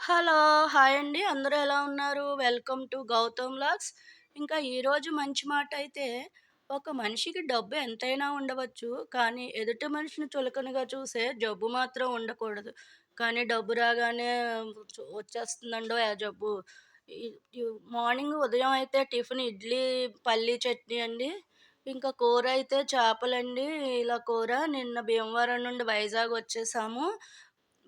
Hello! Hi అండి. అందరూ ఎలా ఉన్నారు? Welcome to Gautam vlogs. ఇంకా ఈరోజు మంచి మాటైతే, ఒక మనిషికి డబ్బు ఎంతైనా ఉండవచ్చు. కానీ ఎదుటి మనిషిని చులకనగా చూసే జబ్బు మాత్రం ఉండకూడదు. కానీ డబ్బు రాగానే వచ్చేస్తుందండోయ్ ఆ జబ్బు. ఈ ఈ మార్నింగ్ ఉదయం అయితే టిఫిన్ ఇడ్లీ, పల్లీ చట్నీ అండి. ఇంకా కూరైతే చేపలండి. ఇలా కూర నిన్న భీమవరం నుండి వైజాగ్ వచ్చేసాము.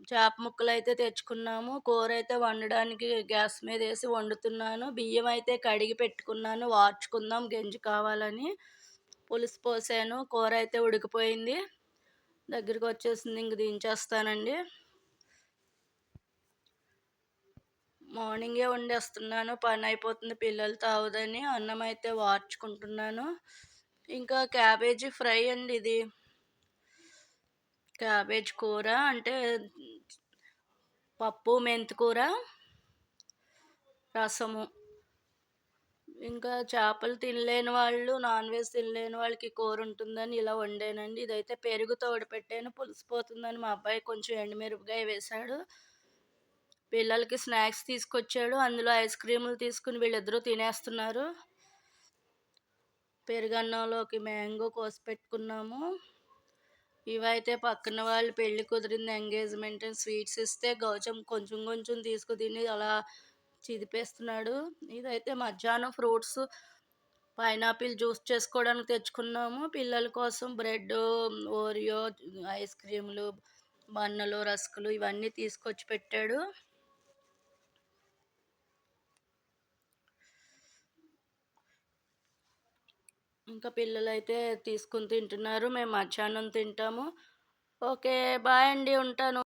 చేప ముక్కలైతే తెచ్చుకున్నాము. కూరైతే వండడానికి గ్యాస్ మీదేసి వండుతున్నాను. బియ్యం అయితే కడిగి పెట్టుకున్నాను వార్చుకుందాం గెంజి కావాలని. పులుసు పోసాను. కూరైతే ఉడికిపోయింది. దగ్గరికొచ్చేసింది. ఇంక దించేస్తానండి. మార్నింగే వండేస్తున్నాను. పనయిపోతుంది పిల్లలతో అవ్వదని. అన్నమైతే వార్చుకుంటున్నాను. ఇంకా క్యాబేజీ ఫ్రై అండి ఇది. క్యాబేజ్ కూర అంటే పప్పు, మెంతికూర, రసము. ఇంకా చేపలు తినలేని వాళ్ళు, నాన్ వెజ్ తినలేని వాళ్ళకి కూరుంటుందని ఇలా వండానండి. ఇదైతే పెరుగు తోడుపెట్టాను. పులుసు పోతుందని మా అబ్బాయి కొంచెం ఎండుమిరపకాయ వేశాడు. పిల్లలకి స్నాక్స్ తీసుకొచ్చాడు. అందులో ఐస్ క్రీములు తీసుకొని వీళ్ళిద్దరూ తినేస్తున్నారు. పెరుగన్నంలోకి మ్యాంగో కోసి పెట్టుకున్నాము. ఇవైతే పక్కన వాళ్ళు పెళ్లి కుదిరింది ఎంగేజ్‌మెంట్ స్వీట్స్ ఇస్తే గౌతమ్ కొంచెం కొంచెం తిని అలా చిదిపేస్తున్నాడు. ఇదైతే మధ్యాహ్నం ఫ్రూట్స్, పైనాపిల్ జ్యూస్ చేసుకోవడానికి తెచ్చుకున్నాము. పిల్లల కోసం బ్రెడ్డు, ఓరియో, ఐస్ క్రీములు, బన్నలు, రస్కులు ఇవన్నీ తీసుకొచ్చి పెట్టాడు. ఇంకా పిల్లలైతే తీసుకొని తింటున్నారు. మేము మధ్యాహ్నం తింటాము. ఓకే. బాయ్ అండి. ఉంటాను.